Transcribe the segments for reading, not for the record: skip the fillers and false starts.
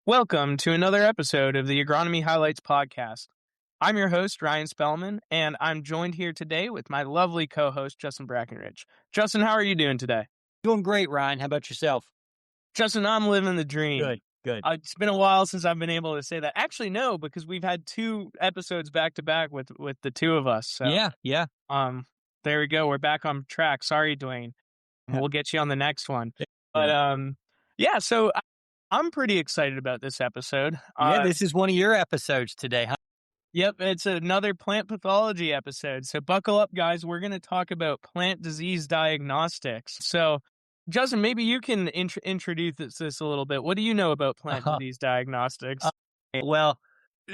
Welcome to another episode of the Agronomy Highlights podcast. I'm your host, Ryan Spellman, and I'm joined here today with my lovely co host, Justin Brackenridge. Justin, how are you doing today? Doing great, Ryan. How about yourself? Justin, I'm living the dream. Good, good. It's been a while since I've been able to say that. Actually, no, because we've had two episodes back to back with the two of us. So, Yeah. um, there we go. We're back on track. Sorry, Dwayne. We'll get you on the next one. But Yeah. yeah. So I'm pretty excited about this episode. Yeah, this is one of your episodes today, huh? Yep, it's another plant pathology episode. So buckle up, guys. We're going to talk about plant disease diagnostics. So, Justin, maybe you can introduce this a little bit. What do you know about plant Uh-huh. disease diagnostics? Well,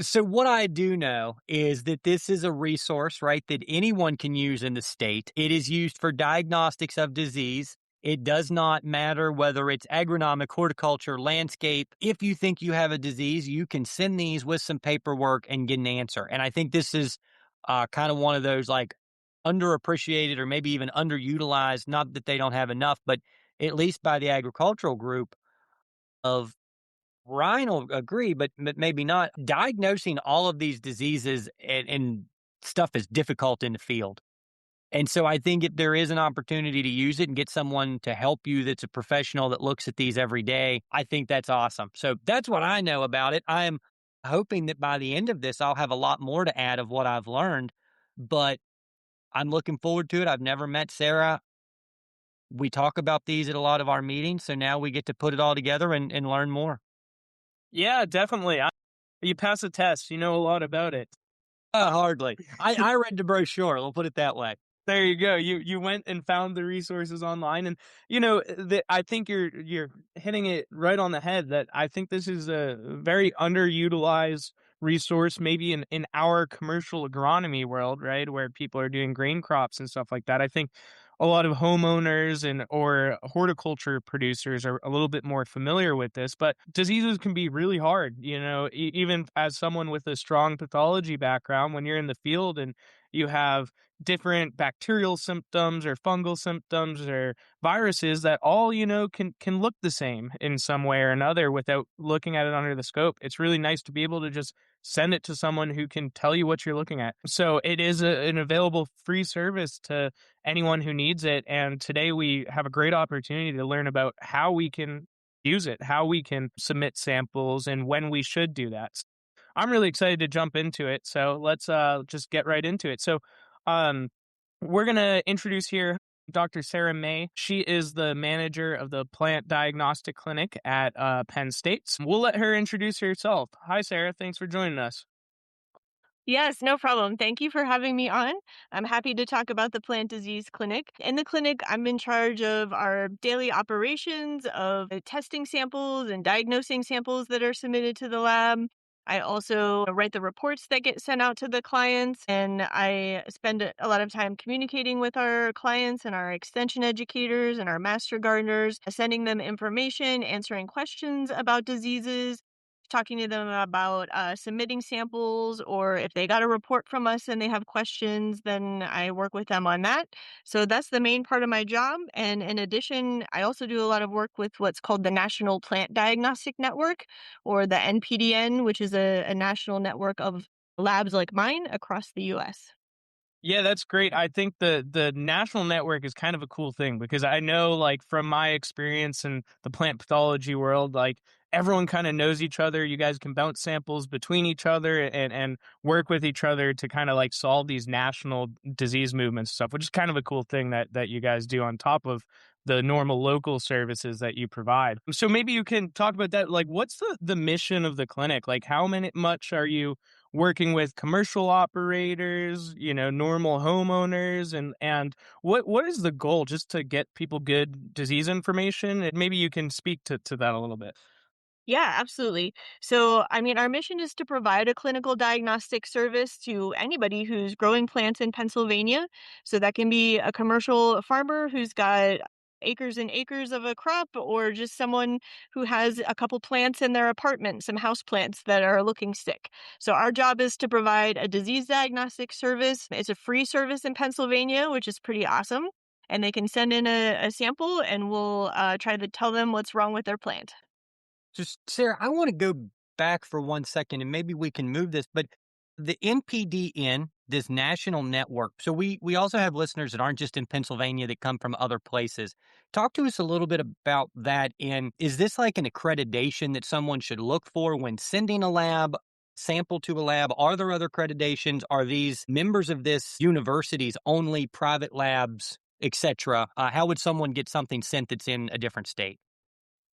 so what I do know is that this is a resource, right, that anyone can use in the state. It is used for diagnostics of disease. It does not matter whether it's agronomic, horticulture, landscape. If you think you have a disease, you can send these with some paperwork and get an answer. And I think this is kind of one of those like underappreciated or maybe even underutilized, not that they don't have enough, but at least by the agricultural group of Ryan will agree, but maybe not. Diagnosing all of these diseases and stuff is difficult in the field. And so I think if there is an opportunity to use it and get someone to help you that's a professional that looks at these every day, I think that's awesome. So that's what I know about it. I am hoping that by the end of this, I'll have a lot more to add of what I've learned, but I'm looking forward to it. I've never met Sara. We talk about these at a lot of our meetings. So now we get to put it all together and learn more. Yeah, definitely. You pass a test. You know a lot about it. Hardly. I read the brochure. We'll put it that way. There you go. You went and found the resources online, and I think you're hitting it right on the head. That I think this is a very underutilized resource, maybe in our commercial agronomy world, right, where people are doing grain crops and stuff like that. I think a lot of homeowners and or horticulture producers are a little bit more familiar with this, but diseases can be really hard. Even as someone with a strong pathology background, when you're in the field and you have different bacterial symptoms or fungal symptoms or viruses that all can look the same in some way or another without looking at it under the scope. It's really nice to be able to just send it to someone who can tell you what you're looking at. So it is an available free service to anyone who needs it, and today we have a great opportunity to learn about how we can use it, how we can submit samples, and when we should do that. I'm really excited to jump into it. So let's just get right into it. So um, we're going to introduce here Dr. Sara May. She is the manager of the Plant Diagnostic Clinic at Penn State. We'll let her introduce herself. Hi, Sara. Thanks for joining us. Yes, no problem. Thank you for having me on. I'm happy to talk about the plant disease clinic. In the clinic, I'm in charge of our daily operations of testing samples and diagnosing samples that are submitted to the lab. I also write the reports that get sent out to the clients, and I spend a lot of time communicating with our clients and our extension educators and our master gardeners, sending them information, answering questions about diseases, talking to them about submitting samples, or if they got a report from us and they have questions, then I work with them on that. So that's the main part of my job. And in addition, I also do a lot of work with what's called the National Plant Diagnostic Network, or the NPDN, which is a national network of labs like mine across the US. Yeah, that's great. I think the national network is kind of a cool thing because I know, like, from my experience in the plant pathology world, like, everyone kind of knows each other. You guys can bounce samples between each other and work with each other to kind of like solve these national disease movements stuff, which is kind of a cool thing that you guys do on top of the normal local services that you provide. So maybe you can talk about that. Like, what's the mission of the clinic? Like, how much are you working with commercial operators, normal homeowners, and what is the goal? Just to get people good disease information? And maybe you can speak to that a little bit. Yeah, absolutely. So, I mean, our mission is to provide a clinical diagnostic service to anybody who's growing plants in Pennsylvania. So that can be a commercial farmer who's got acres and acres of a crop, or just someone who has a couple plants in their apartment, some house plants that are looking sick. So our job is to provide a disease diagnostic service. It's a free service in Pennsylvania, which is pretty awesome. And they can send in a sample and we'll try to tell them what's wrong with their plant. Just Sarah, I want to go back for 1 second and maybe we can move this, but the NPDN, this national network. So we also have listeners that aren't just in Pennsylvania that come from other places. Talk to us a little bit about that. And is this like an accreditation that someone should look for when sending a lab sample to a lab? Are there other accreditations? Are these members of this university's only private labs, etc.? How would someone get something sent that's in a different state?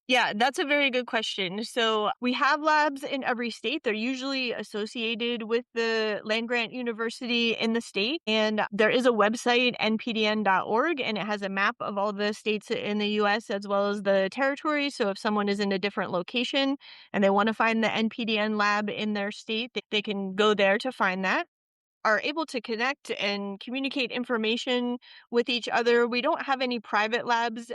Yeah, that's a very good question. So we have labs in every state. They're usually associated with the land grant university in the state. And there is a website, npdn.org, and it has a map of all the states in the US as well as the territories. So if someone is in a different location and they want to find the NPDN lab in their state, they can go there to find that, are able to connect and communicate information with each other. We don't have any private labs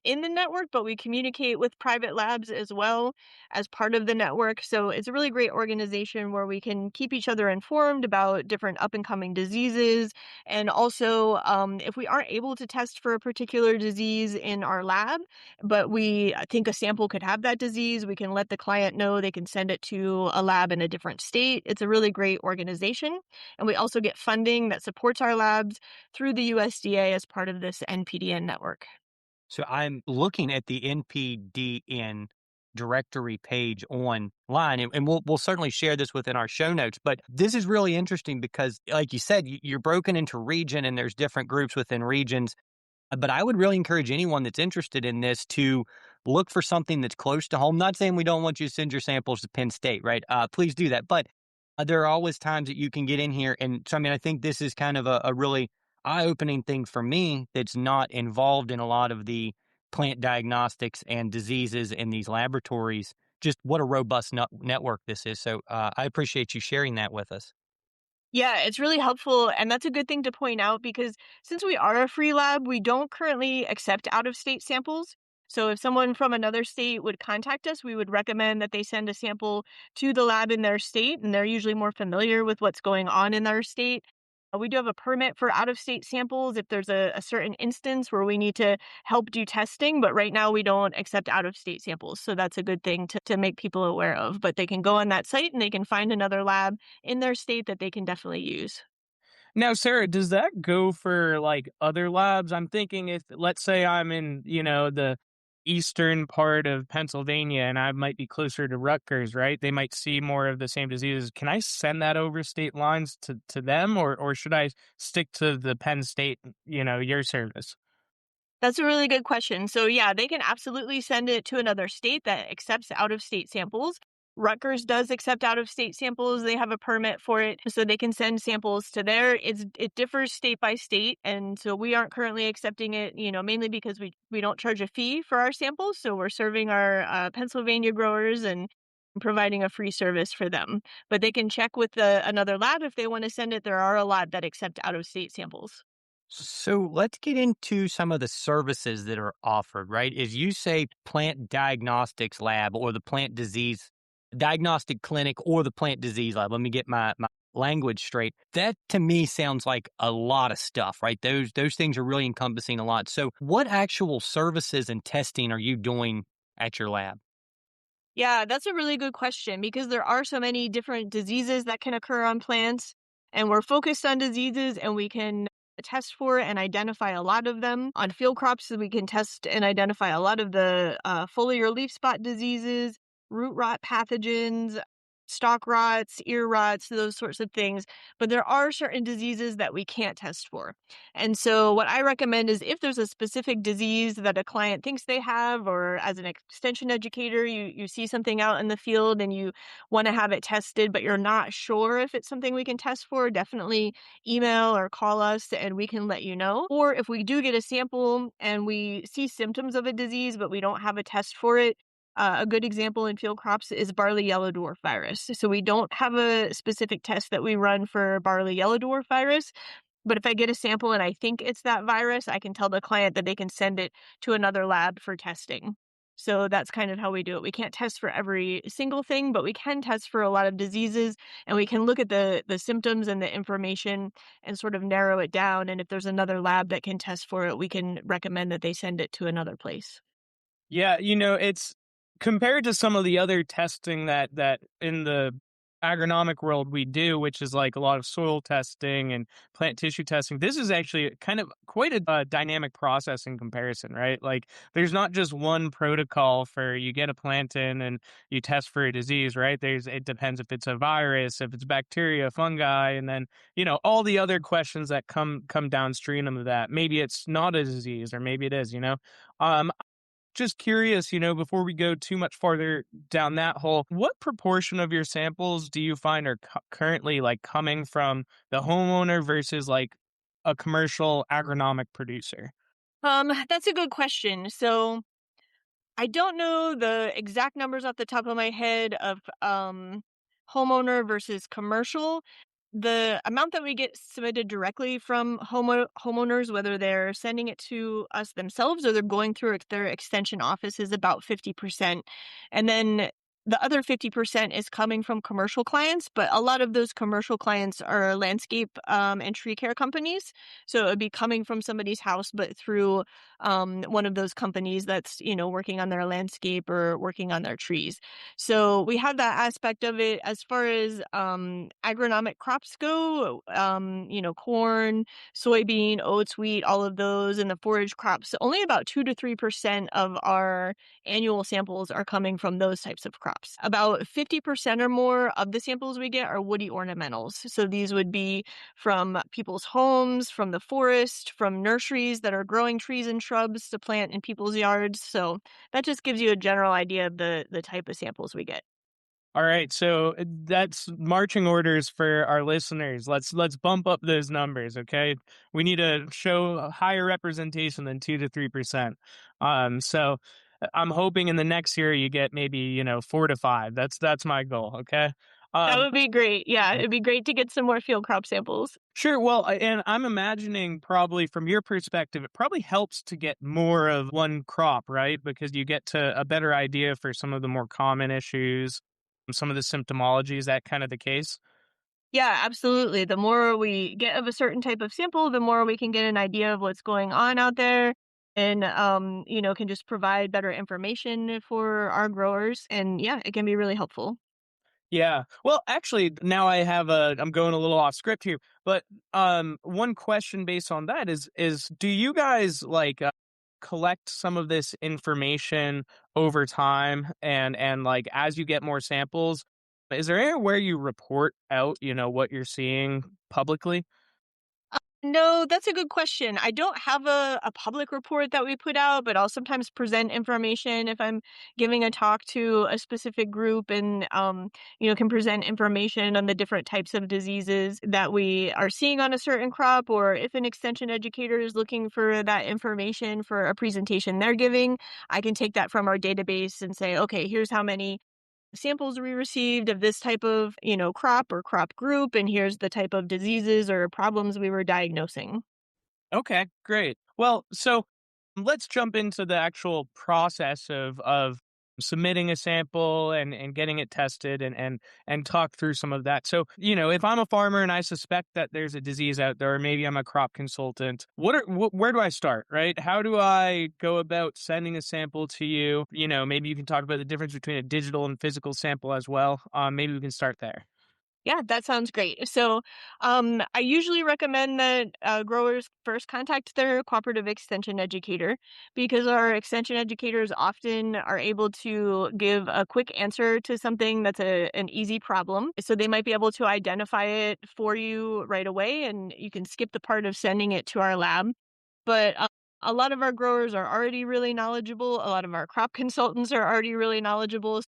in the network, but we communicate with private labs as well as part of the network. So it's a really great organization where we can keep each other informed about different up and coming diseases. And also, if we aren't able to test for a particular disease in our lab, but we think a sample could have that disease, we can let the client know. They can send it to a lab in a different state. It's a really great organization. And we also get funding that supports our labs through the USDA as part of this NPDN network. So I'm looking at the NPDN directory page online, and we'll certainly share this within our show notes. But this is really interesting because, like you said, you're broken into region, and there's different groups within regions. But I would really encourage anyone that's interested in this to look for something that's close to home. Not saying we don't want you to send your samples to Penn State, right? Please do that. But there are always times that you can get in here. And so, I mean, I think this is kind of a really eye opening thing for me that's not involved in a lot of the plant diagnostics and diseases in these laboratories. Just what a robust network this is. So I appreciate you sharing that with us. Yeah, it's really helpful. And that's a good thing to point out because since we are a free lab, we don't currently accept out of state samples. So if someone from another state would contact us, we would recommend that they send a sample to the lab in their state, and they're usually more familiar with what's going on in their state. We do have a permit for out of state samples if there's a certain instance where we need to help do testing, but right now we don't accept out of state samples. So that's a good thing to make people aware of. But they can go on that site and they can find another lab in their state that they can definitely use. Now, Sarah, does that go for like other labs? I'm thinking if, let's say, I'm in, the eastern part of Pennsylvania and I might be closer to Rutgers, right? They might see more of the same diseases. Can I send that over state lines to them, or should I stick to the Penn State, your service? That's a really good question. So, yeah, they can absolutely send it to another state that accepts out of state samples. Rutgers does accept out of state samples. They have a permit for it, so they can send samples to there. It differs state by state, and so we aren't currently accepting it. Mainly because we don't charge a fee for our samples, so we're serving our Pennsylvania growers and providing a free service for them. But they can check with another lab if they want to send it. There are a lot that accept out of state samples. So let's get into some of the services that are offered, right? As you say, plant diagnostics lab or the plant disease diagnostic clinic or the plant disease lab. Let me get my language straight. That to me sounds like a lot of stuff, right? Those things are really encompassing a lot. So what actual services and testing are you doing at your lab? Yeah, that's a really good question because there are so many different diseases that can occur on plants, and we're focused on diseases and we can test for and identify a lot of them. On field crops, we can test and identify a lot of the foliar leaf spot diseases, root rot pathogens, stalk rots, ear rots, those sorts of things. But there are certain diseases that we can't test for. And so, what I recommend is if there's a specific disease that a client thinks they have, or as an extension educator, you see something out in the field and you want to have it tested, but you're not sure if it's something we can test for, definitely email or call us and we can let you know. Or if we do get a sample and we see symptoms of a disease, but we don't have a test for it, a good example in field crops is barley yellow dwarf virus. So we don't have a specific test that we run for barley yellow dwarf virus, but if I get a sample and I think it's that virus, I can tell the client that they can send it to another lab for testing. So that's kind of how we do it. We can't test for every single thing, but we can test for a lot of diseases and we can look at the symptoms and the information and sort of narrow it down. And if there's another lab that can test for it, we can recommend that they send it to another place. Yeah, it's compared to some of the other testing that in the agronomic world we do, which is like a lot of soil testing and plant tissue testing, this is actually kind of quite a dynamic process in comparison, right? Like there's not just one protocol for you get a plant in and you test for a disease, right? It depends if it's a virus, if it's bacteria, fungi, and then all the other questions that come downstream of that. Maybe it's not a disease, or maybe it is. Just curious, before we go too much farther down that hole, what proportion of your samples do you find are currently like coming from the homeowner versus like a commercial agronomic producer? That's a good question. So I don't know the exact numbers off the top of my head of homeowner versus commercial. The amount that we get submitted directly from homeowners, whether they're sending it to us themselves or they're going through their extension office, is about 50%. And then the other 50% is coming from commercial clients, but a lot of those commercial clients are landscape and tree care companies. So it would be coming from somebody's house, but through one of those companies that's, working on their landscape or working on their trees. So we have that aspect of it. As far as agronomic crops go, corn, soybean, oats, wheat, all of those, and the forage crops, only about 2 to 3% of our annual samples are coming from those types of crops. About 50% or more of the samples we get are woody ornamentals. So these would be from people's homes, from the forest, from nurseries that are growing trees and shrubs to plant in people's yards. So that just gives you a general idea of the type of samples we get. All right, so that's marching orders for our listeners. Let's bump up those numbers, okay? We need to show a higher representation than 2 to 3%. So I'm hoping in the next year you get maybe 4 to 5. That's my goal, okay? That Um, would be great. Yeah, it'd be great to get some more field crop samples. Sure. Well, and I'm imagining probably from your perspective, it probably helps to get more of one crop, right? Because you get to a better idea for some of the more common issues, some of the symptomology. Is that kind of the case? Yeah, absolutely. The more we get of a certain type of sample, the more we can get an idea of what's going on out there and can just provide better information for our growers, and yeah, it can be really helpful. Yeah. Well, actually, now I'm going a little off script here, but one question based on that is do you guys like collect some of this information over time and like as you get more samples, is there anywhere you report out, what you're seeing publicly? No, that's a good question. I don't have a public report that we put out, but I'll sometimes present information if I'm giving a talk to a specific group and, can present information on the different types of diseases that we are seeing on a certain crop, or if an extension educator is looking for that information for a presentation they're giving, I can take that from our database and say, okay, here's how many samples we received of this type of, crop or crop group, and here's the type of diseases or problems we were diagnosing. Okay, great. Well, so let's jump into the actual process of submitting a sample and getting it tested and talk through some of that. So, if I'm a farmer and I suspect that there's a disease out there, or maybe I'm a crop consultant, where do I start, right? How do I go about sending a sample to you? Maybe you can talk about the difference between a digital and physical sample as well. Maybe we can start there. Yeah, that sounds great. So, I usually recommend that growers first contact their cooperative extension educator, because our extension educators often are able to give a quick answer to something that's an easy problem. So they might be able to identify it for you right away, and you can skip the part of sending it to our lab. But a lot of our growers are already really knowledgeable. A lot of our crop consultants are already really knowledgeable.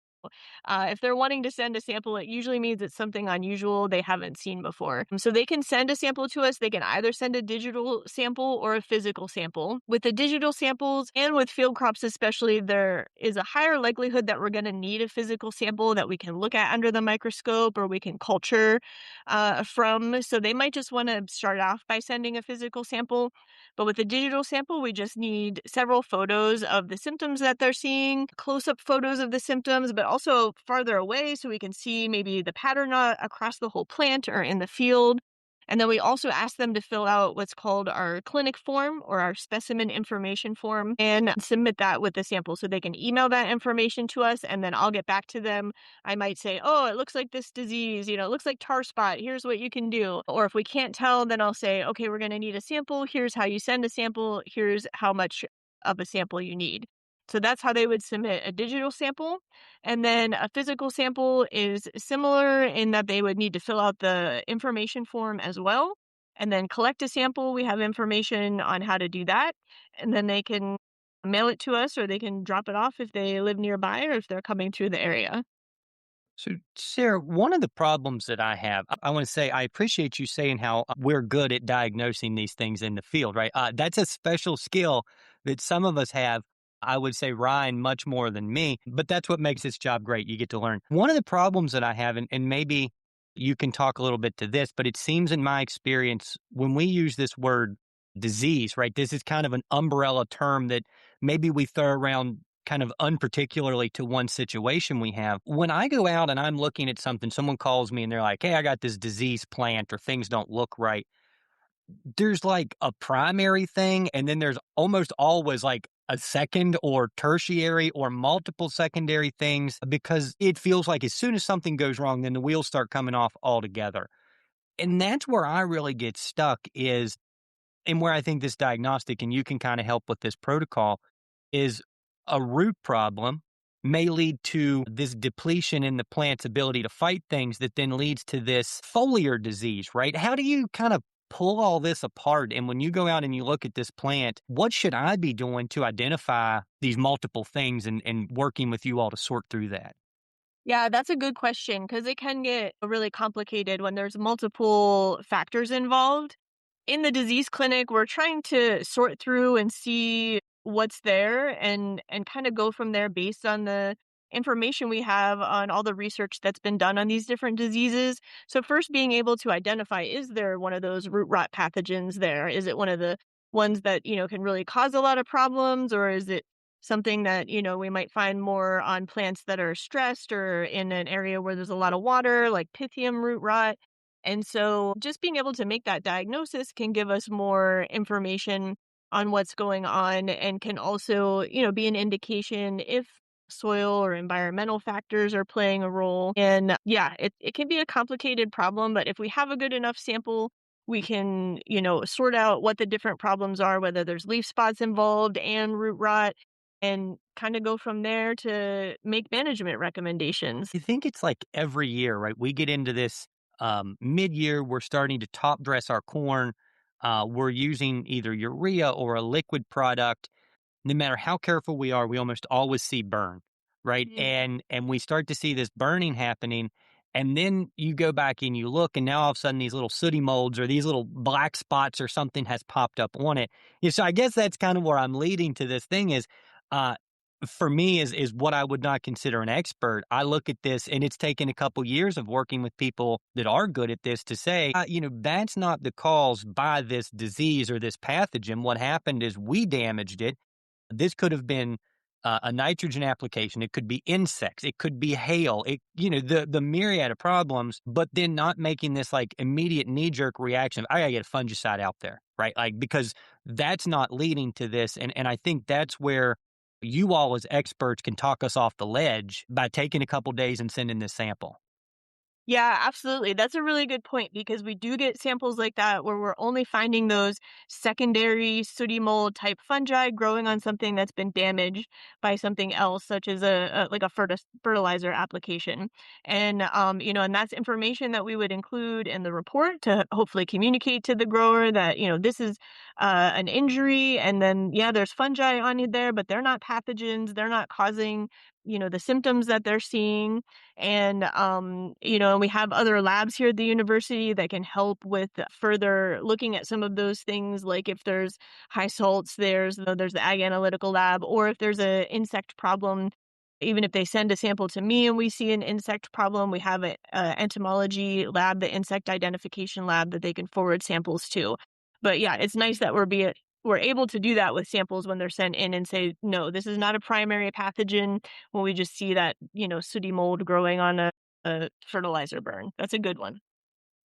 If they're wanting to send a sample, it usually means it's something unusual they haven't seen before. So they can send a sample to us. They can either send a digital sample or a physical sample. With the digital samples and with field crops especially, there is a higher likelihood that we're going to need a physical sample that we can look at under the microscope or we can culture from. So they might just want to start off by sending a physical sample. But with a digital sample, we just need several photos of the symptoms that they're seeing, close-up photos of the symptoms, but also farther away so we can see maybe the pattern across the whole plant or in the field. And then we also ask them to fill out what's called our clinic form or our specimen information form and submit that with the sample. So they can email that information to us and then I'll get back to them. I might say, oh, it looks like this disease, it looks like tar spot. Here's what you can do. Or if we can't tell, then I'll say, okay, we're going to need a sample. Here's how you send a sample. Here's how much of a sample you need. So that's how they would submit a digital sample. And then a physical sample is similar in that they would need to fill out the information form as well. And then collect a sample. We have information on how to do that. And then they can mail it to us or they can drop it off if they live nearby or if they're coming through the area. So, Sarah, one of the problems that I have, I want to say, I appreciate you saying how we're good at diagnosing these things in the field, right? That's a special skill that some of us have. I would say Ryan much more than me, but that's what makes this job great. You get to learn. One of the problems that I have, and maybe you can talk a little bit to this, but it seems in my experience, when we use this word disease, right, this is kind of an umbrella term that maybe we throw around kind of unparticularly to one situation we have. When I go out and I'm looking at something, someone calls me and they're like, hey, I got this disease plant or things don't look right. There's like a primary thing, and then there's almost always like a second or tertiary or multiple secondary things because it feels like as soon as something goes wrong, then the wheels start coming off altogether. And that's where I really get stuck is and where I think this diagnostic, and you can kind of help with this protocol, is a root problem may lead to this depletion in the plant's ability to fight things that then leads to this foliar disease, right? How do you kind of pull all this apart? And when you go out and you look at this plant, what should I be doing to identify these multiple things and working with you all to sort through that? Yeah, that's a good question because it can get really complicated when there's multiple factors involved. In the disease clinic, we're trying to sort through and see what's there and kind of go from there based on the information we have on all the research that's been done on these different diseases. So first being able to identify, is there one of those root rot pathogens there? Is it one of the ones that, can really cause a lot of problems, or is it something that, we might find more on plants that are stressed or in an area where there's a lot of water, like Pythium root rot. And so just being able to make that diagnosis can give us more information on what's going on and can also, be an indication if soil or environmental factors are playing a role. And yeah, it can be a complicated problem, but if we have a good enough sample, we can, sort out what the different problems are, whether there's leaf spots involved and root rot, and kind of go from there to make management recommendations. I think it's like every year, right? We get into this mid year, we're starting to top dress our corn. We're using either urea or a liquid product. No matter how careful we are, we almost always see burn, right? Mhm. And we start to see this burning happening. And then you go back and you look, and now all of a sudden these little sooty molds or these little black spots or something has popped up on it. Yeah, so I guess that's kind of where I'm leading to this thing is uh for me is what I would not consider an expert. I look at this and it's taken a couple years of working with people that are good at this to say, that's not the cause by this disease or this pathogen. What happened is we damaged it. This could have been a nitrogen application. It could be insects. It could be hail. The myriad of problems, but then not making this like immediate knee jerk reaction. I gotta get a fungicide out there, right? Like, because that's not leading to this. And I think that's where you all as experts can talk us off the ledge by taking a couple days and sending this sample. Yeah, absolutely. That's a really good point because we do get samples like that where we're only finding those secondary sooty mold type fungi growing on something that's been damaged by something else, such as like a fertilizer application. And and that's information that we would include in the report to hopefully communicate to the grower that this is an injury, and then yeah, there's fungi on you there, but they're not pathogens. They're not causing the symptoms that they're seeing. And we have other labs here at the university that can help with further looking at some of those things, like if there's high salts, there's the ag analytical lab, or if there's a insect problem. Even if they send a sample to me and we see an insect problem, we have a entomology lab, the insect identification lab, that they can forward samples to. But yeah, it's nice that we're able to do that with samples when they're sent in and say, no, this is not a primary pathogen, when we just see that, sooty mold growing on a fertilizer burn. That's a good one.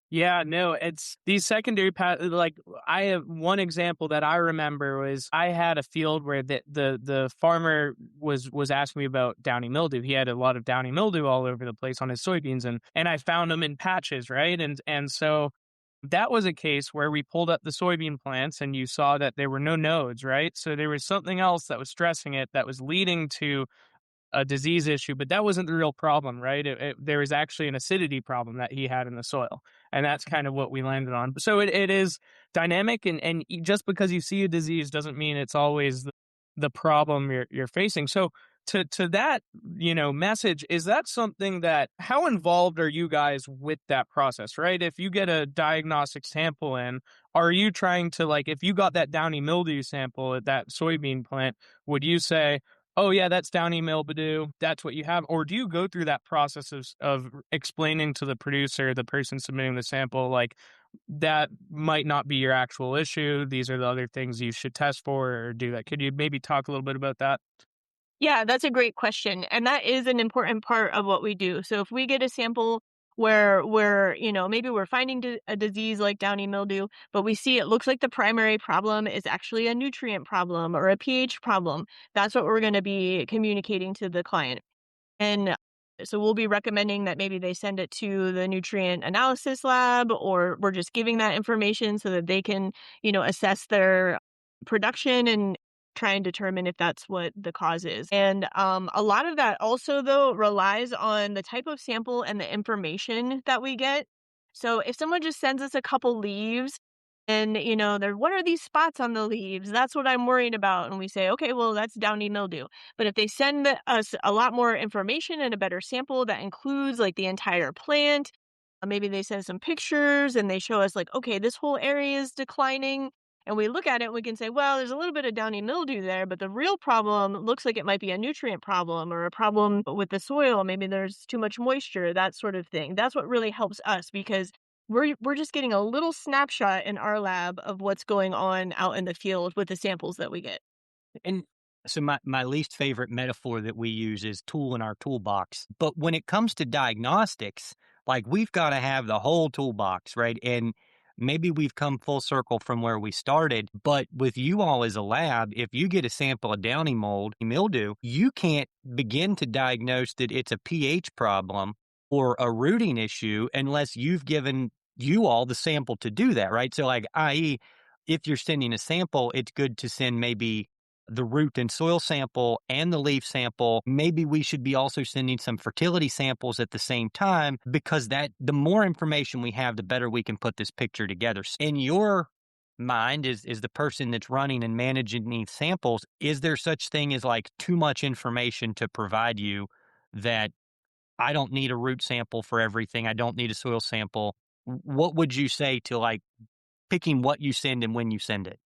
Yeah, no, it's these secondary like I have one example that I remember was I had a field where the farmer was asking me about downy mildew. He had a lot of downy mildew all over the place on his soybeans, and I found them in patches, right? And so that was a case where we pulled up the soybean plants and you saw that there were no nodes, right? So there was something else that was stressing it that was leading to a disease issue, but that wasn't the real problem, right? There was actually an acidity problem that he had in the soil, and that's kind of what we landed on. So it is dynamic, and just because you see a disease doesn't mean it's always the problem you're facing. So to that message, is that something that how involved are you guys with that process, right? If you get a diagnostic sample in, are you trying to like if you got that downy mildew sample at that soybean plant, would you say, oh yeah, that's downy mildew. That's what you have. Or do you go through that process of explaining to the producer, the person submitting the sample, like that might not be your actual issue. These are the other things you should test for or do that. Could you maybe talk a little bit about that? Yeah, that's a great question. And that is an important part of what we do. So if we get a sample where maybe we're finding a disease like downy mildew, but we see it looks like the primary problem is actually a nutrient problem or a pH problem, that's what we're going to be communicating to the client. And so we'll be recommending that maybe they send it to the nutrient analysis lab, or we're just giving that information so that they can, assess their production and try and determine if that's what the cause is. And a lot of that also, though, relies on the type of sample and the information that we get. So if someone just sends us a couple leaves and, they're, what are these spots on the leaves? That's what I'm worried about. And we say, okay, well, that's downy mildew. But if they send us a lot more information and a better sample that includes like the entire plant, maybe they send some pictures and they show us like, okay, this whole area is declining. And we look at it and we can say, well, there's a little bit of downy mildew there, but the real problem looks like it might be a nutrient problem or a problem with the soil. Maybe there's too much moisture, that sort of thing. That's what really helps us because we're just getting a little snapshot in our lab of what's going on out in the field with the samples that we get. And so my least favorite metaphor that we use is tool in our toolbox. But when it comes to diagnostics, like we've got to have the whole toolbox, right? And maybe we've come full circle from where we started, but with you all as a lab, if you get a sample of downy mold, mildew, you can't begin to diagnose that it's a pH problem or a rooting issue unless you've given you all the sample to do that, right? So like, i.e., if you're sending a sample, it's good to send maybe the root and soil sample and the leaf sample. Maybe we should be also sending some fertility samples at the same time because that the more information we have, the better we can put this picture together. In your mind, is the person that's running and managing these samples, is there such thing as like too much information to provide you that I don't need a root sample for everything? I don't need a soil sample. What would you say to like picking what you send and when you send it?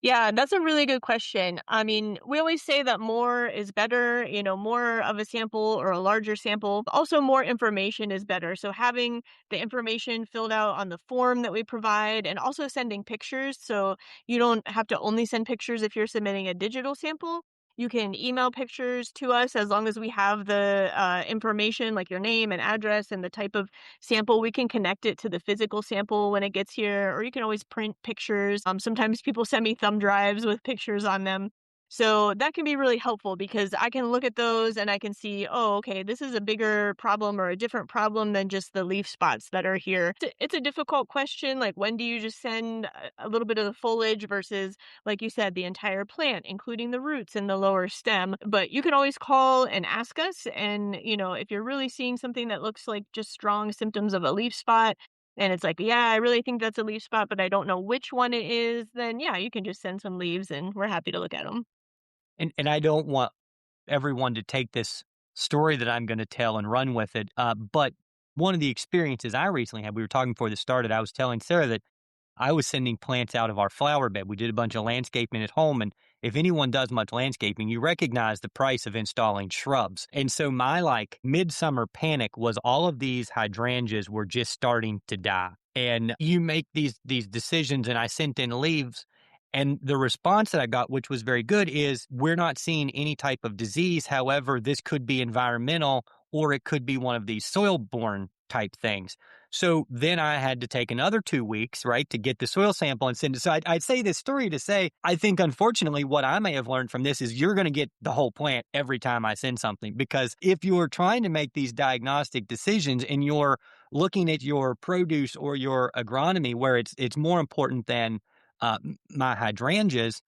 Yeah, that's a really good question. I mean, we always say that more is better, more of a sample or a larger sample. Also, more information is better. So, having the information filled out on the form that we provide and also sending pictures. So, you don't have to only send pictures if you're submitting a digital sample. You can email pictures to us as long as we have the information like your name and address and the type of sample. We can connect it to the physical sample when it gets here, or you can always print pictures. Sometimes people send me thumb drives with pictures on them. So that can be really helpful because I can look at those and I can see, oh, okay, this is a bigger problem or a different problem than just the leaf spots that are here. It's a difficult question. Like, when do you just send a little bit of the foliage versus, like you said, the entire plant, including the roots and the lower stem? But you can always call and ask us. And, if you're really seeing something that looks like just strong symptoms of a leaf spot, and it's like, yeah, I really think that's a leaf spot, but I don't know which one it is, then yeah, you can just send some leaves and we're happy to look at them. And I don't want everyone to take this story that I'm going to tell and run with it. But one of the experiences I recently had, we were talking before this started, I was telling Sarah that I was sending plants out of our flower bed. We did a bunch of landscaping at home. And if anyone does much landscaping, you recognize the price of installing shrubs. And so my like midsummer panic was all of these hydrangeas were just starting to die. And you make these decisions, and I sent in leaves. And the response that I got, which was very good, is we're not seeing any type of disease. However, this could be environmental or it could be one of these soil borne type things. So then I had to take another 2 weeks, right, to get the soil sample and send it. So I'd say this story to say, I think unfortunately what I may have learned from this is you're going to get the whole plant every time I send something. Because if you're trying to make these diagnostic decisions and you're looking at your produce or your agronomy where it's more important than my hydrangeas,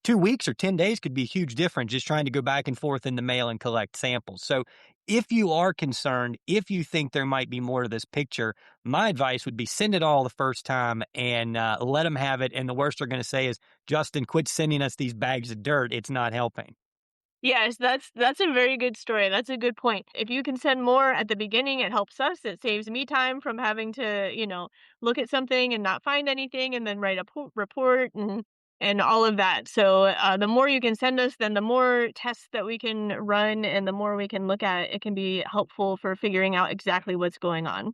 2 weeks or 10 days could be a huge difference just trying to go back and forth in the mail and collect samples. So if you are concerned, if you think there might be more to this picture, my advice would be send it all the first time and let them have it. And the worst they're going to say is, Justin, quit sending us these bags of dirt. It's not helping. Yes, that's a very good story. That's a good point. If you can send more at the beginning, it helps us. It saves me time from having to, look at something and not find anything and then write a report and all of that. So the more you can send us, then the more tests that we can run and the more we can look at, it can be helpful for figuring out exactly what's going on.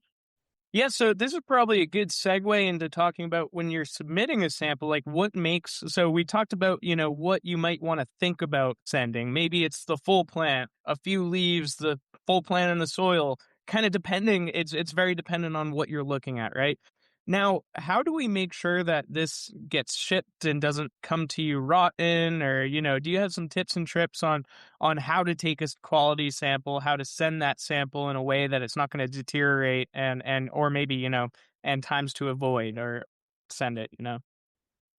Yeah, so this is probably a good segue into talking about when you're submitting a sample, like what makes, so we talked about, what you might want to think about sending. Maybe it's the full plant, a few leaves, the full plant in the soil, kind of depending, it's very dependent on what you're looking at, right? Now, how do we make sure that this gets shipped and doesn't come to you rotten, or, do you have some tips and trips on how to take a quality sample, how to send that sample in a way that it's not going to deteriorate, and or maybe, and times to avoid or send it.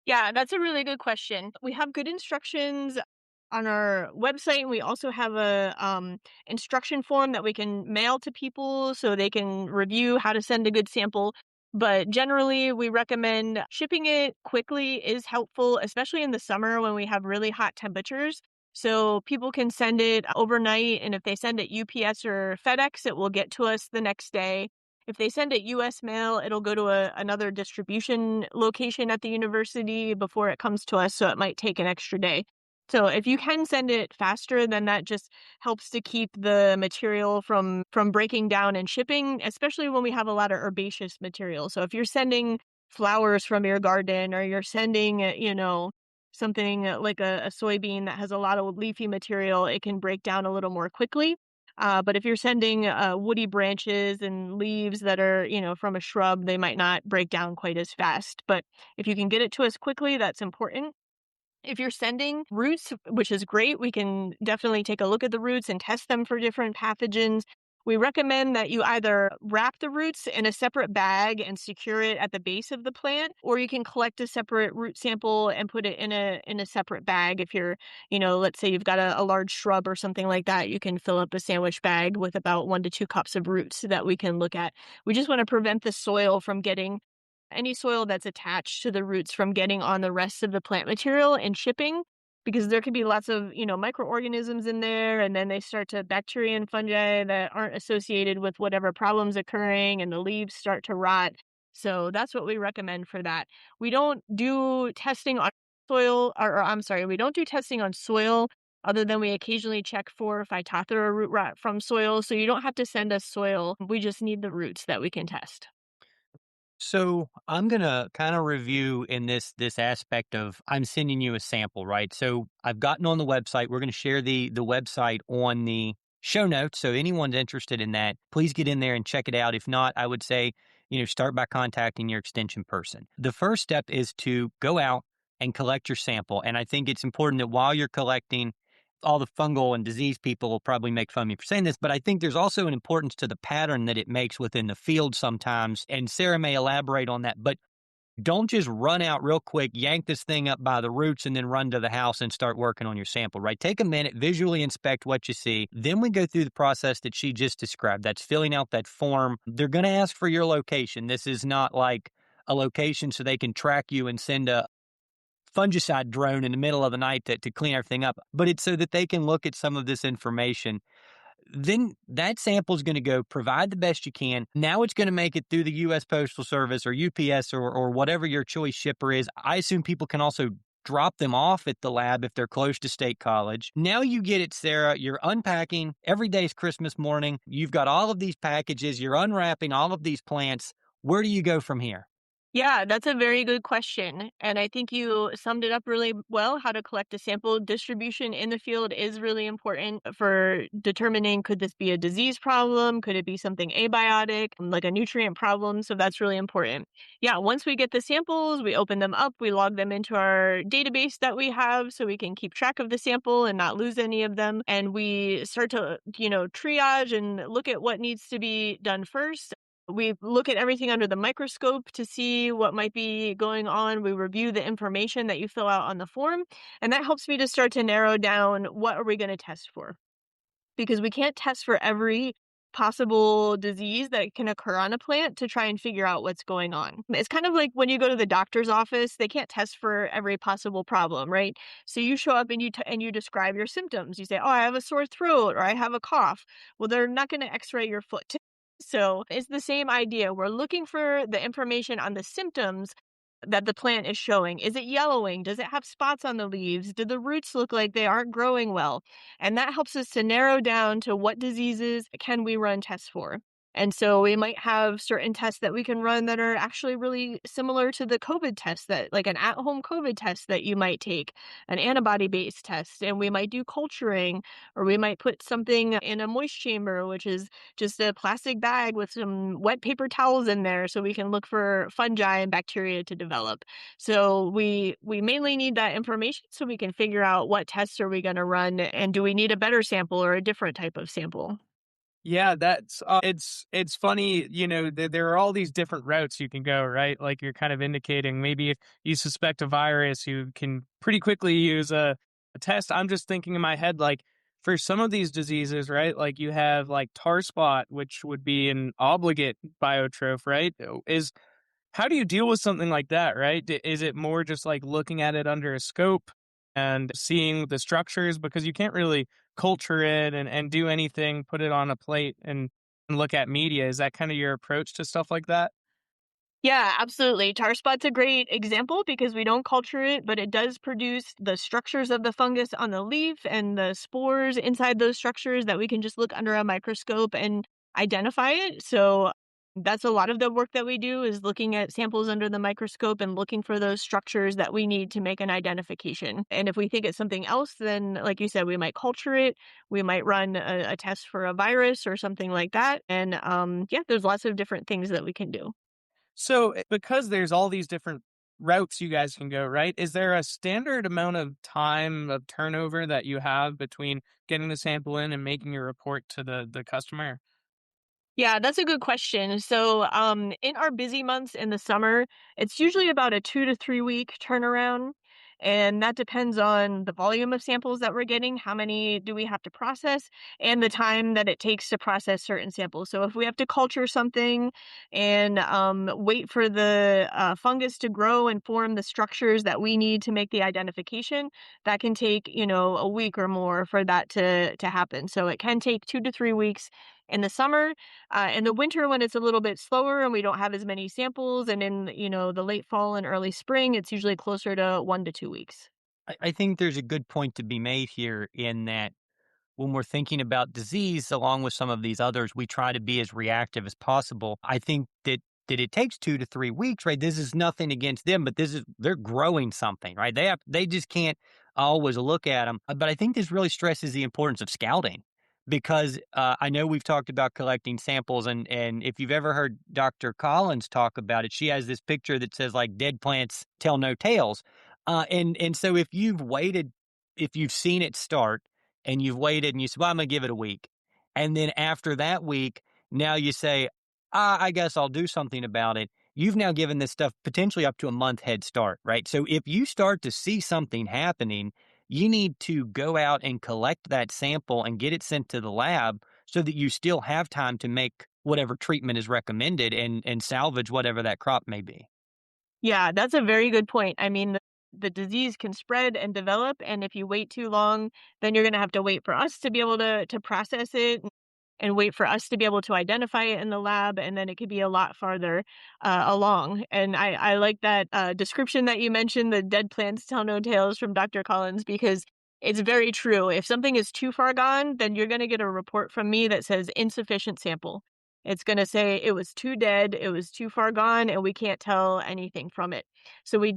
Yeah, that's a really good question. We have good instructions on our website. We also have a instruction form that we can mail to people so they can review how to send a good sample. But generally, we recommend shipping it quickly is helpful, especially in the summer when we have really hot temperatures. So people can send it overnight, and if they send it UPS or FedEx, it will get to us the next day. If they send it US mail, it'll go to another distribution location at the university before it comes to us, so it might take an extra day. So if you can send it faster, then that just helps to keep the material from breaking down and shipping, especially when we have a lot of herbaceous material. So if you're sending flowers from your garden or you're sending, something like a soybean that has a lot of leafy material, it can break down a little more quickly. But if you're sending woody branches and leaves that are, from a shrub, they might not break down quite as fast. But if you can get it to us quickly, that's important. If you're sending roots, which is great, we can definitely take a look at the roots and test them for different pathogens. We recommend that you either wrap the roots in a separate bag and secure it at the base of the plant, or you can collect a separate root sample and put it in a separate bag. If you're, let's say you've got a large shrub or something like that, you can fill up a sandwich bag with about 1 to 2 cups of roots that we can look at. We just want to prevent the soil from getting any soil that's attached to the roots from getting on the rest of the plant material and shipping, because there could be lots of, microorganisms in there, and then they start to bacteria and fungi that aren't associated with whatever problems occurring, and the leaves start to rot. So that's what we recommend for that. We don't do testing on soil, or I'm sorry, we don't do testing on soil other than we occasionally check for phytophthora root rot from soil. So you don't have to send us soil. We just need the roots that we can test. So I'm gonna kind of review in this aspect of I'm sending you a sample, right? So I've gotten on the website. We're gonna share the website on the show notes. So anyone's interested in that, please get in there and check it out. If not, I would say, start by contacting your extension person. The first step is to go out and collect your sample. And I think it's important that while you're collecting, all the fungal and disease people will probably make fun of me for saying this, but I think there's also an importance to the pattern that it makes within the field sometimes. And Sarah may elaborate on that, but don't just run out real quick, yank this thing up by the roots, and then run to the house and start working on your sample, right? Take a minute, visually inspect what you see. Then we go through the process that she just described. That's filling out that form. They're going to ask for your location. This is not like a location so they can track you and send a fungicide drone in the middle of the night to clean everything up, but it's so that they can look at some of this information. Then that sample is going to go provide the best you can. Now it's going to make it through the U.S. Postal Service or UPS or whatever your choice shipper is. I assume people can also drop them off at the lab if they're close to State College. Now you get it, Sarah. You're unpacking. Every day's Christmas morning. You've got all of these packages. You're unwrapping all of these plants. Where do you go from here? Yeah, that's a very good question. And I think you summed it up really well. How to collect a sample. Distribution in the field is really important for determining, could this be a disease problem? Could it be something abiotic, like a nutrient problem? So that's really important. Yeah, once we get the samples, we open them up, we log them into our database that we have so we can keep track of the sample and not lose any of them. And we start to, triage and look at what needs to be done first. We look at everything under the microscope to see what might be going on. We review the information that you fill out on the form, and that helps me to start to narrow down what are we going to test for, because we can't test for every possible disease that can occur on a plant to try and figure out what's going on. It's kind of like when you go to the doctor's office, they can't test for every possible problem, right? So you show up and you describe your symptoms. You say, "Oh, I have a sore throat or I have a cough." Well, they're not going to x-ray your foot. So, it's the same idea. We're looking for the information on the symptoms that the plant is showing. Is it yellowing? Does it have spots on the leaves? Do the roots look like they aren't growing well? And that helps us to narrow down to what diseases can we run tests for. And so we might have certain tests that we can run that are actually really similar to the COVID test, that like an at-home COVID test that you might take, an antibody-based test, and we might do culturing, or we might put something in a moist chamber, which is just a plastic bag with some wet paper towels in there so we can look for fungi and bacteria to develop. So we mainly need that information so we can figure out what tests are we going to run, and do we need a better sample or a different type of sample. Yeah, that's it's funny, there are all these different routes you can go, right? Like you're kind of indicating maybe if you suspect a virus, you can pretty quickly use a test. I'm just thinking in my head, like for some of these diseases, right? Like you have like tar spot, which would be an obligate biotroph, right? Is How do you deal with something like that, right? Is it more just like looking at it under a scope and seeing the structures? Because you can't really culture it and do anything, put it on a plate and look at media. Is that kind of your approach to stuff like that? Yeah, absolutely. Tar spot's a great example because we don't culture it, but it does produce the structures of the fungus on the leaf and the spores inside those structures that we can just look under a microscope and identify it. So that's a lot of the work that we do, is looking at samples under the microscope and looking for those structures that we need to make an identification. And if we think it's something else, then like you said, we might culture it. We might run a test for a virus or something like that. And yeah, there's lots of different things that we can do. So, because there's all these different routes you guys can go, right? Is there a standard amount of time of turnover that you have between getting the sample in and making your report to the customer? Yeah, that's a good question. So, in our busy months in the summer, it's usually about a 2 to 3 week turnaround. And that depends on the volume of samples that we're getting, how many do we have to process, and the time that it takes to process certain samples. So, if we have to culture something and wait for the fungus to grow and form the structures that we need to make the identification, that can take, a week or more for that to happen. So, it can take 2 to 3 weeks in the summer. In the winter, when it's a little bit slower and we don't have as many samples, and in, the late fall and early spring, it's usually closer to 1 to 2 weeks. I think there's a good point to be made here in that when we're thinking about disease, along with some of these others, we try to be as reactive as possible. I think that it takes 2 to 3 weeks, right? This is nothing against them, but they're growing something, right? They just can't always look at them. But I think this really stresses the importance of scouting because I know we've talked about collecting samples, and if you've ever heard Dr. Collins talk about it, she has this picture that says like dead plants tell no tales, and so if you've seen it start and you've waited and you say, well, I'm going to give it a week. And then after that week, now you say, I guess I'll do something about it. You've now given this stuff potentially up to a month head start, right? So if you start to see something happening, you need to go out and collect that sample and get it sent to the lab so that you still have time to make whatever treatment is recommended and salvage whatever that crop may be. Yeah, that's a very good point. I mean, the disease can spread and develop, and if you wait too long, then you're going to have to wait for us to be able to process it, and wait for us to be able to identify it in the lab, and then it could be a lot farther along. And I like that description that you mentioned, the dead plants tell no tales, from Dr. Collins, because it's very true. If something is too far gone, then you're going to get a report from me that says insufficient sample. It's going to say it was too dead, it was too far gone, and we can't tell anything from it. So we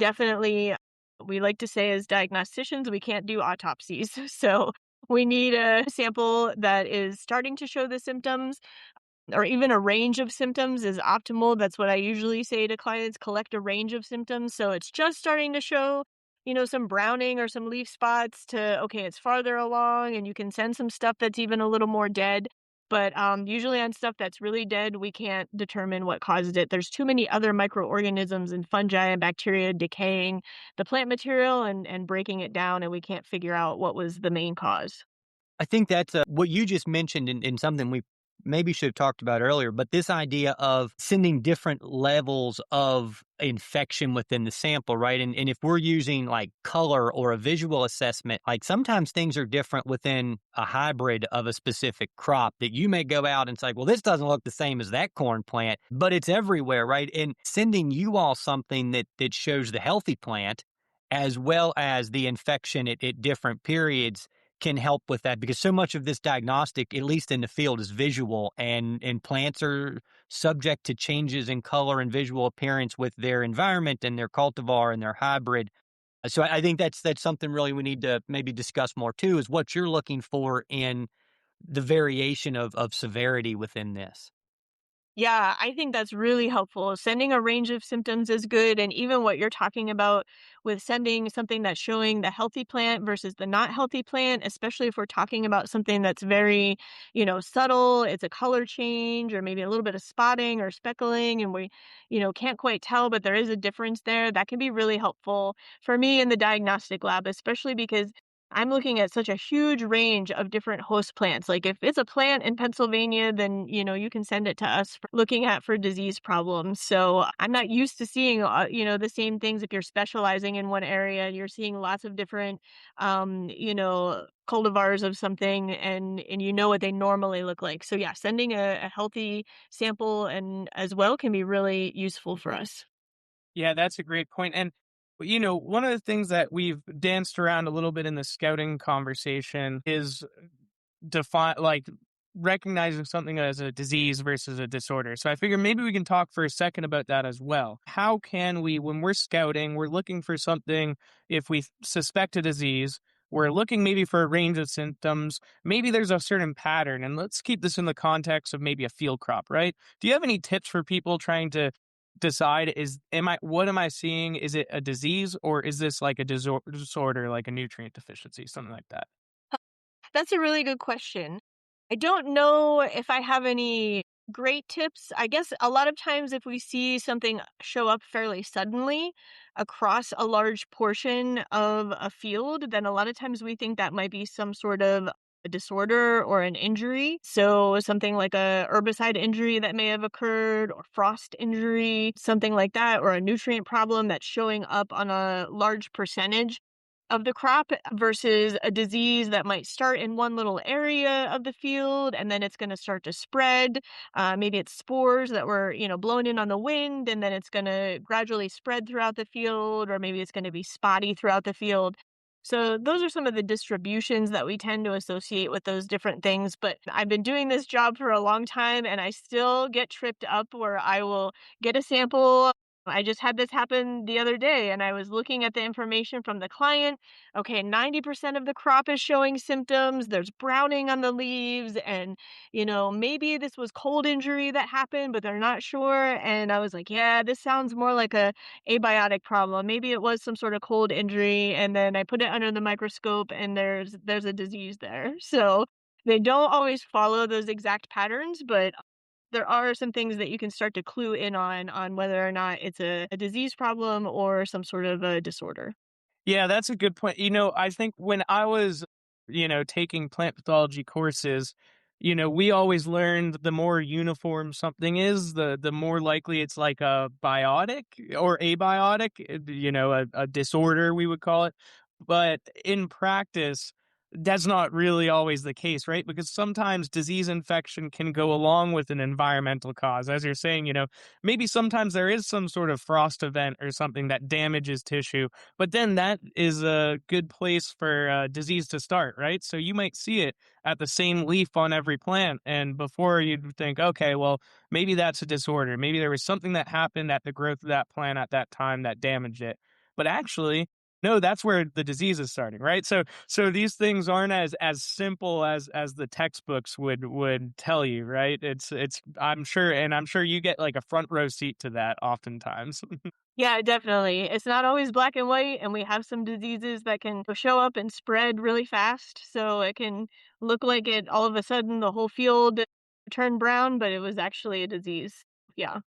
like to say as diagnosticians, we can't do autopsies. So we need a sample that is starting to show the symptoms, or even a range of symptoms is optimal. That's what I usually say to clients, collect a range of symptoms. So it's just starting to show, some browning or some leaf spots to, okay, it's farther along, and you can send some stuff that's even a little more dead. But usually on stuff that's really dead, we can't determine what caused it. There's too many other microorganisms and fungi and bacteria decaying the plant material and breaking it down, and we can't figure out what was the main cause. I think that's what you just mentioned in something we maybe should have talked about earlier, but this idea of sending different levels of infection within the sample, right? And if we're using like color or a visual assessment, like sometimes things are different within a hybrid of a specific crop that you may go out and say, well, this doesn't look the same as that corn plant, but it's everywhere, right? And sending you all something that shows the healthy plant as well as the infection at different periods can help with that, because so much of this diagnostic, at least in the field, is visual, and plants are subject to changes in color and visual appearance with their environment and their cultivar and their hybrid. So I think that's something really we need to maybe discuss more too, is what you're looking for in the variation of severity within this. Yeah, I think that's really helpful. Sending a range of symptoms is good. And even what you're talking about with sending something that's showing the healthy plant versus the not healthy plant, especially if we're talking about something that's very, subtle, it's a color change or maybe a little bit of spotting or speckling, and we, can't quite tell, but there is a difference there. That can be really helpful for me in the diagnostic lab, especially because I'm looking at such a huge range of different host plants. Like if it's a plant in Pennsylvania, then you can send it to us for looking at for disease problems. So I'm not used to seeing the same things. If you're specializing in one area, you're seeing lots of different cultivars of something, and you know what they normally look like. So yeah, sending a healthy sample and as well can be really useful for us. Yeah, that's a great point. And, one of the things that we've danced around a little bit in the scouting conversation is define like recognizing something as a disease versus a disorder. So I figure maybe we can talk for a second about that as well. How can we, when we're scouting, we're looking for something, if we suspect a disease, we're looking maybe for a range of symptoms. Maybe there's a certain pattern. And let's keep this in the context of maybe a field crop, right? Do you have any tips for people trying to decide, what am I seeing? Is it a disease, or is this like a disorder, like a nutrient deficiency, something like that? That's a really good question. I don't know if I have any great tips. I guess a lot of times, if we see something show up fairly suddenly across a large portion of a field, then a lot of times we think that might be some sort of a disorder or an injury. So something like a herbicide injury that may have occurred, or frost injury, something like that, or a nutrient problem that's showing up on a large percentage of the crop versus a disease that might start in one little area of the field, and then it's going to start to spread. Maybe it's spores that were, blown in on the wind, and then it's going to gradually spread throughout the field, or maybe it's going to be spotty throughout the field. So those are some of the distributions that we tend to associate with those different things. But I've been doing this job for a long time, and I still get tripped up where I will get a sample. I just had this happen the other day, and I was looking at the information from the client. Okay, 90% of the crop is showing symptoms. There's browning on the leaves, and maybe this was cold injury that happened, but they're not sure. And I was like, yeah, this sounds more like a abiotic problem. Maybe it was some sort of cold injury, and then I put it under the microscope, and there's a disease there. So they don't always follow those exact patterns, but there are some things that you can start to clue in on whether or not it's a disease problem or some sort of a disorder. Yeah, that's a good point. I think when I was, taking plant pathology courses, we always learned the more uniform something is, the more likely it's like a biotic or abiotic, a disorder, we would call it. But in practice, that's not really always the case, right? Because sometimes disease infection can go along with an environmental cause. As you're saying, maybe sometimes there is some sort of frost event or something that damages tissue, but then that is a good place for disease to start, right? So you might see it at the same leaf on every plant. And before you'd think, okay, well, maybe that's a disorder. Maybe there was something that happened at the growth of that plant at that time that damaged it. But actually, no, that's where the disease is starting, right? So these things aren't as simple as the textbooks would tell you, right? It's I'm sure you get like a front row seat to that oftentimes. Yeah, definitely. It's not always black and white, and we have some diseases that can show up and spread really fast. So it can look like it all of a sudden the whole field turned brown, but it was actually a disease. Yeah.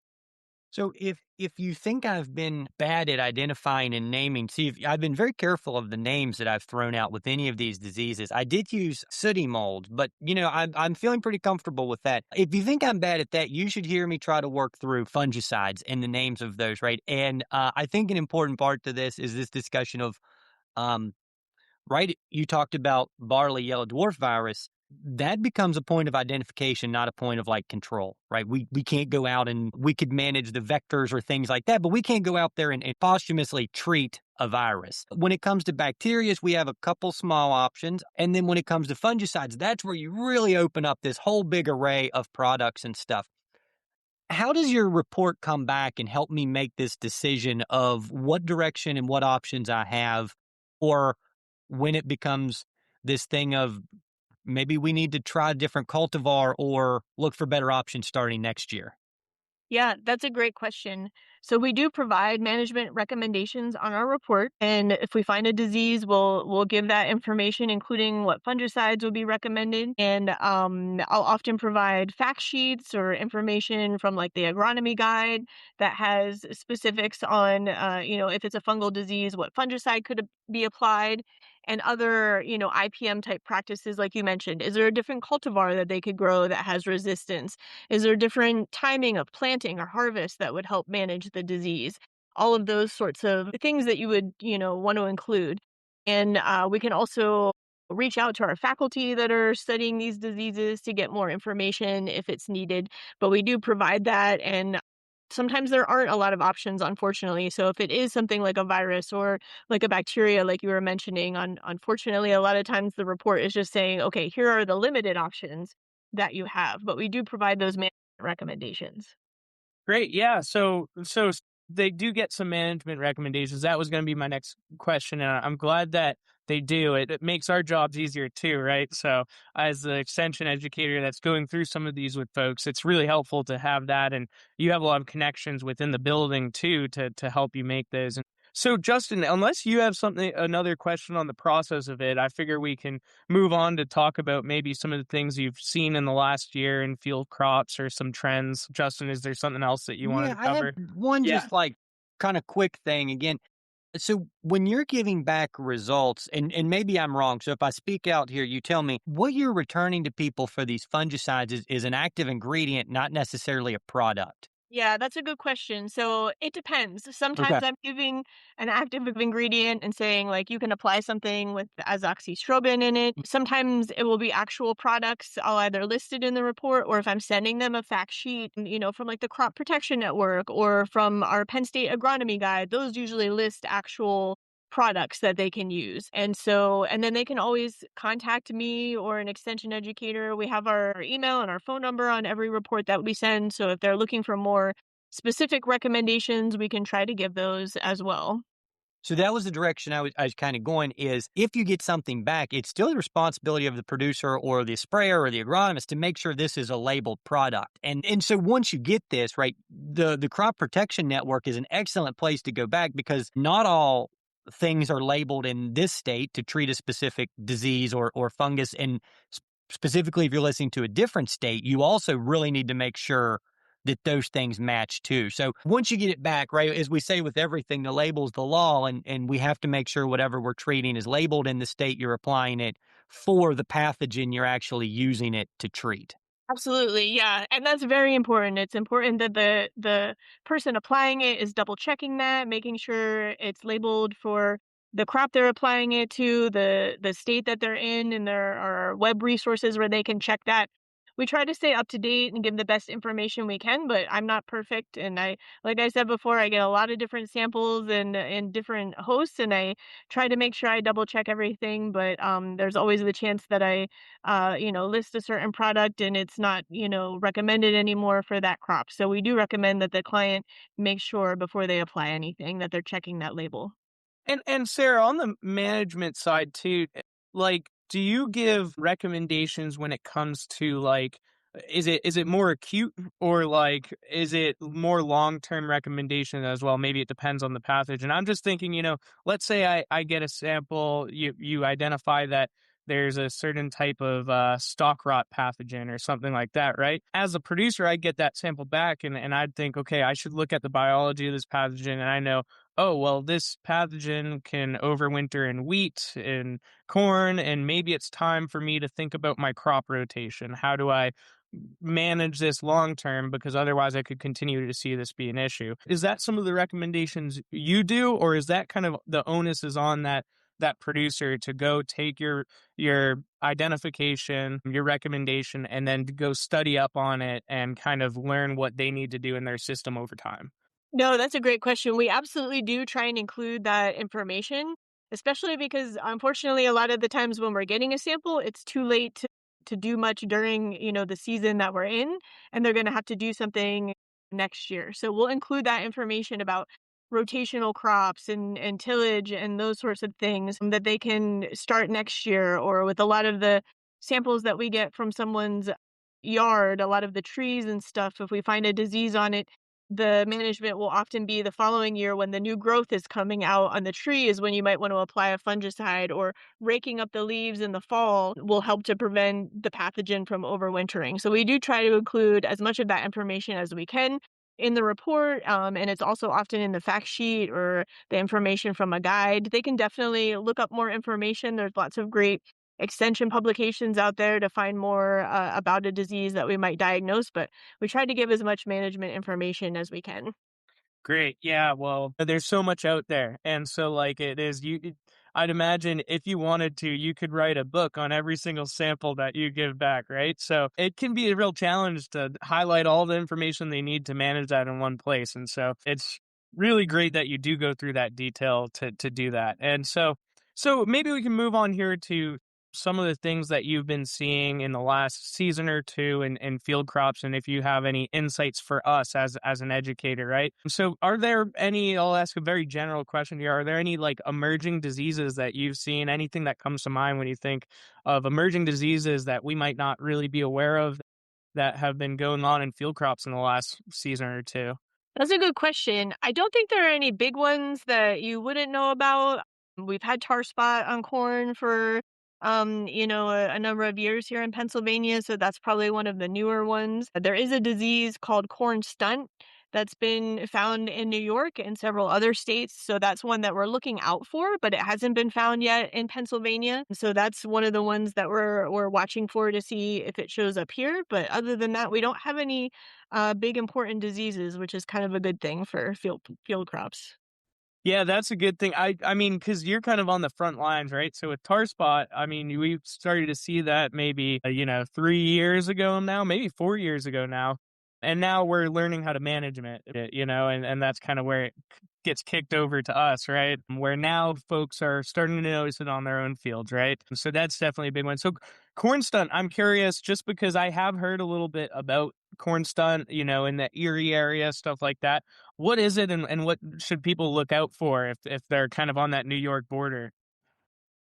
So if you think I've been bad at identifying and naming, see, I've been very careful of the names that I've thrown out with any of these diseases. I did use sooty mold, but I'm feeling pretty comfortable with that. If you think I'm bad at that, you should hear me try to work through fungicides and the names of those, right? And I think an important part to this is this discussion of um, right? You talked about barley yellow dwarf virus. That becomes a point of identification, not a point of like control, right? We can't go out and we could manage the vectors or things like that, but we can't go out there and posthumously treat a virus. When it comes to bacteria, we have a couple small options. And then when it comes to fungicides, that's where you really open up this whole big array of products and stuff. How does your report come back and help me make this decision of what direction and what options I have? Or when it becomes this thing of maybe we need to try a different cultivar or look for better options starting next year? Yeah, that's a great question. So we do provide management recommendations on our report, and if we find a disease, we'll give that information, including what fungicides will be recommended. And I'll often provide fact sheets or information from like the agronomy guide that has specifics on, if it's a fungal disease, what fungicide could be applied, and other, IPM type practices, like you mentioned. Is there a different cultivar that they could grow that has resistance? Is there different timing of planting or harvest that would help manage the disease? All of those sorts of things that you would, want to include. And we can also reach out to our faculty that are studying these diseases to get more information if it's needed. But we do provide that. And sometimes there aren't a lot of options, unfortunately. So if it is something like a virus or like a bacteria, like you were mentioning, unfortunately, a lot of times the report is just saying, okay, here are the limited options that you have, but we do provide those management recommendations. Great. Yeah. So they do get some management recommendations. That was going to be my next question, and I'm glad that they do. It makes our jobs easier too, right? So as the extension educator that's going through some of these with folks, it's really helpful to have that, and you have a lot of connections within the building too to help you make those. And so, Justin, unless you have another question on the process of it, I figure we can move on to talk about maybe some of the things you've seen in the last year in field crops or some trends. Justin, is there something else that you wanted Yeah, to I had cover? one Yeah. just like kind of quick thing again. So when you're giving back results, and maybe I'm wrong, so if I speak out here, you tell me what you're returning to people for these fungicides is an active ingredient, not necessarily a product. Yeah, that's a good question. So it depends. Okay. Sometimes I'm giving an active ingredient and saying, like, you can apply something with azoxystrobin in it. Sometimes it will be actual products. I'll either list it in the report, or if I'm sending them a fact sheet, from like the Crop Protection Network or from our Penn State Agronomy Guide, those usually list actual products that they can use. And then they can always contact me or an extension educator. We have our email and our phone number on every report that we send. So if they're looking for more specific recommendations, we can try to give those as well. So that was the direction I was kind of going is if you get something back, it's still the responsibility of the producer or the sprayer or the agronomist to make sure this is a labeled product. And so once you get this, right, the crop protection network is an excellent place to go back because not all things are labeled in this state to treat a specific disease or fungus. And specifically, if you're listening to a different state, you also really need to make sure that those things match too. So once you get it back, right, as we say with everything, the label's the law, and we have to make sure whatever we're treating is labeled in the state you're applying it for the pathogen you're actually using it to treat. Absolutely, yeah, and that's very important. It's important that the person applying it is double checking that, making sure it's labeled for the crop they're applying it to, the state that they're in, and there are web resources where they can check that. We try to stay up to date and give the best information we can, but I'm not perfect. And like I said before, I get a lot of different samples and different hosts, and I try to make sure I double check everything. But there's always the chance that list a certain product and it's not, recommended anymore for that crop. So we do recommend that the client make sure before they apply anything that they're checking that label. And Sarah, on the management side too, like, do you give recommendations when it comes to like, is it more acute, or like is it more long term recommendation as well? Maybe it depends on the pathogen. I'm just thinking, let's say I get a sample, you identify that there's a certain type of stalk rot pathogen or something like that, right? As a producer, I get that sample back, and I'd think, okay, I should look at the biology of this pathogen, and I know, oh, well, this pathogen can overwinter in wheat and corn, and maybe it's time for me to think about my crop rotation. How do I manage this long term? Because otherwise, I could continue to see this be an issue. Is that some of the recommendations you do, or is that kind of the onus is on that producer to go take your identification, your recommendation, and then to go study up on it and kind of learn what they need to do in their system over time? No, that's a great question. We absolutely do try and include that information, especially because unfortunately, a lot of the times when we're getting a sample, it's too late to do much during, the season that we're in, and they're going to have to do something next year. So we'll include that information about rotational crops and tillage and those sorts of things that they can start next year. Or with a lot of the samples that we get from someone's yard, a lot of the trees and stuff, if we find a disease on it, the management will often be the following year when the new growth is coming out on the tree is when you might want to apply a fungicide, or raking up the leaves in the fall will help to prevent the pathogen from overwintering. So we do try to include as much of that information as we can in the report, and it's also often in the fact sheet or the information from a guide. They can definitely look up more information. There's lots of great extension publications out there to find more about a disease that we might diagnose, but we try to give as much management information as we can. Great. Yeah. Well, there's so much out there. And so, like, I'd imagine if you wanted to, you could write a book on every single sample that you give back, right? So it can be a real challenge to highlight all the information they need to manage that in one place. And so it's really great that you do go through that detail to do that. And so maybe we can move on here to some of the things that you've been seeing in the last season or two in field crops, and if you have any insights for us as an educator, right? So are there any, I'll ask a very general question here, are there any like emerging diseases that you've seen, anything that comes to mind when you think of emerging diseases that we might not really be aware of that have been going on in field crops in the last season or two? That's a good question. I don't think there are any big ones that you wouldn't know about. We've had tar spot on corn for a number of years here in Pennsylvania, so that's probably one of the newer ones. There is a disease called corn stunt that's been found in New York and several other states, so that's one that we're looking out for, but it hasn't been found yet in Pennsylvania. So that's one of the ones that we're watching for to see if it shows up here. But other than that, we don't have any big important diseases, which is kind of a good thing for field crops. Yeah, that's a good thing. I mean, because you're kind of on the front lines, right? So with tar spot, I mean, we started to see that maybe 3 years ago now, maybe 4 years ago now, and now we're learning how to manage it, and that's kind of where it gets kicked over to us, right? Where now folks are starting to notice it on their own fields, right? So that's definitely a big one. So corn stunt, I'm curious, just because I have heard a little bit about corn stunt, in the Erie area, stuff like that. What is it, and what should people look out for if they're kind of on that New York border?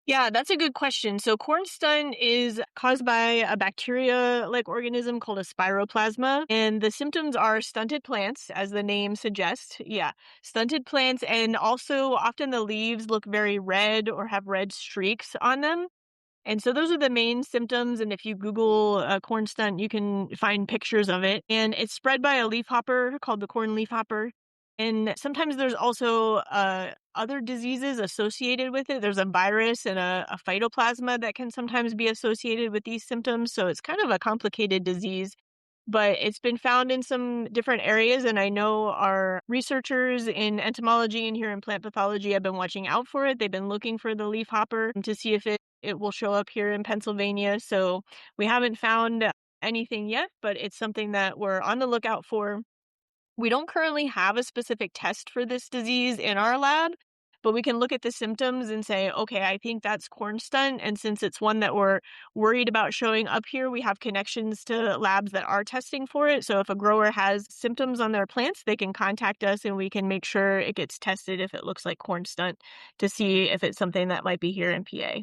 Yeah, that's a good question. So corn stun is caused by a bacteria-like organism called a spiroplasma, and the symptoms are stunted plants, as the name suggests. Yeah, stunted plants, and also often the leaves look very red or have red streaks on them. And so those are the main symptoms. And if you Google corn stunt, you can find pictures of it. And it's spread by a leafhopper called the corn leafhopper. And sometimes there's also other diseases associated with it. There's a virus and a phytoplasma that can sometimes be associated with these symptoms. So it's kind of a complicated disease. but it's been found in some different areas. And I know our researchers in entomology and here in plant pathology have been watching out for it. They've been looking for the leafhopper to see if it will show up here in Pennsylvania. So we haven't found anything yet, but it's something that we're on the lookout for. We don't currently have a specific test for this disease in our lab, but we can look at the symptoms and say, okay, I think that's corn stunt. And since it's one that we're worried about showing up here, we have connections to labs that are testing for it. So if a grower has symptoms on their plants, they can contact us and we can make sure it gets tested if it looks like corn stunt to see if it's something that might be here in PA.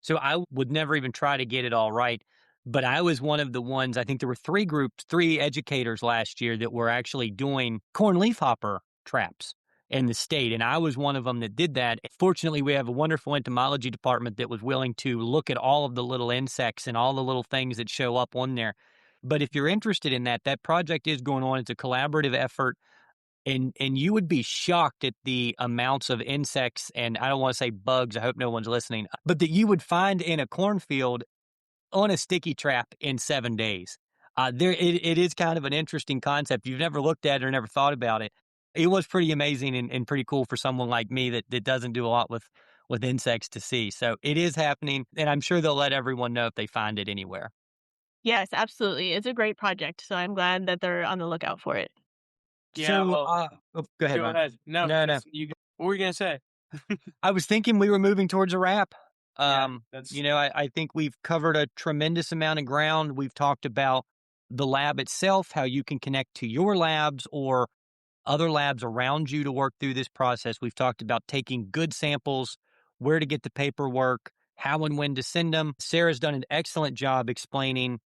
So I would never even try to get it all right. But I was one of the ones, I think there were three groups, three educators last year that were actually doing corn leafhopper traps in the state. And I was one of them that did that. Fortunately, we have a wonderful entomology department that was willing to look at all of the little insects and all the little things that show up on there. But if you're interested in that, that project is going on. It's a collaborative effort. And you would be shocked at the amounts of insects, and I don't want to say bugs, I hope no one's listening, but that you would find in a cornfield on a sticky trap in 7 days. It is kind of an interesting concept. You've never looked at it or never thought about it. It was pretty amazing and pretty cool for someone like me that doesn't do a lot with insects to see. So it is happening, and I'm sure they'll let everyone know if they find it anywhere. Yes, absolutely. It's a great project. So I'm glad that they're on the lookout for it. Yeah, So, well, oh, go ahead, go Ron. ahead. No, No, no. what were you gonna say? I was thinking we were moving towards a wrap. Yeah, that's I think we've covered a tremendous amount of ground. We've talked about the lab itself, how you can connect to your labs or other labs around you to work through this process. We've talked about taking good samples, where to get the paperwork, how and when to send them. Sarah's done an excellent job explaining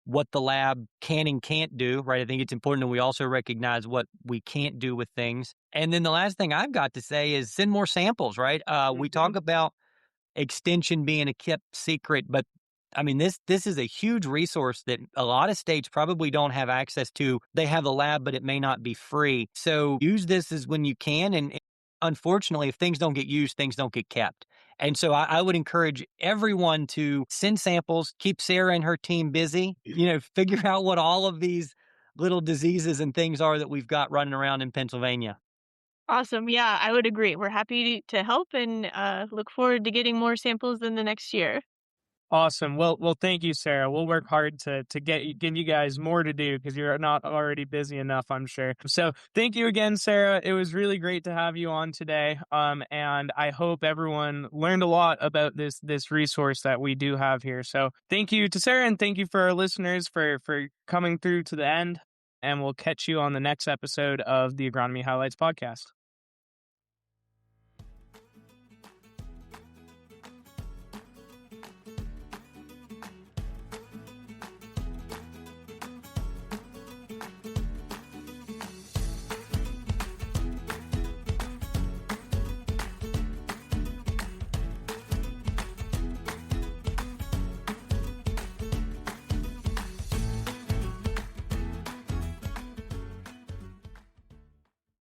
what the lab can and can't do, right? I think it's important that we also recognize what we can't do with things. And then the last thing I've got to say is send more samples, right? We talk Mhm. about extension being a kept secret, but I mean this is a huge resource that a lot of states probably don't have access to. They have a lab, but it may not be free. So use this as when you can. And unfortunately, if things don't get used, things don't get kept. And so I would encourage everyone to send samples, keep Sarah and her team busy, figure out what all of these little diseases and things are that we've got running around in Pennsylvania. Awesome. Yeah, I would agree. We're happy to help and look forward to getting more samples in the next year. Awesome. Well, thank you, Sarah. We'll work hard to give you guys more to do because you're not already busy enough, I'm sure. So thank you again, Sarah. It was really great to have you on today. And I hope everyone learned a lot about this resource that we do have here. So thank you to Sarah, and thank you for our listeners for coming through to the end. And we'll catch you on the next episode of the Agronomy Highlights podcast.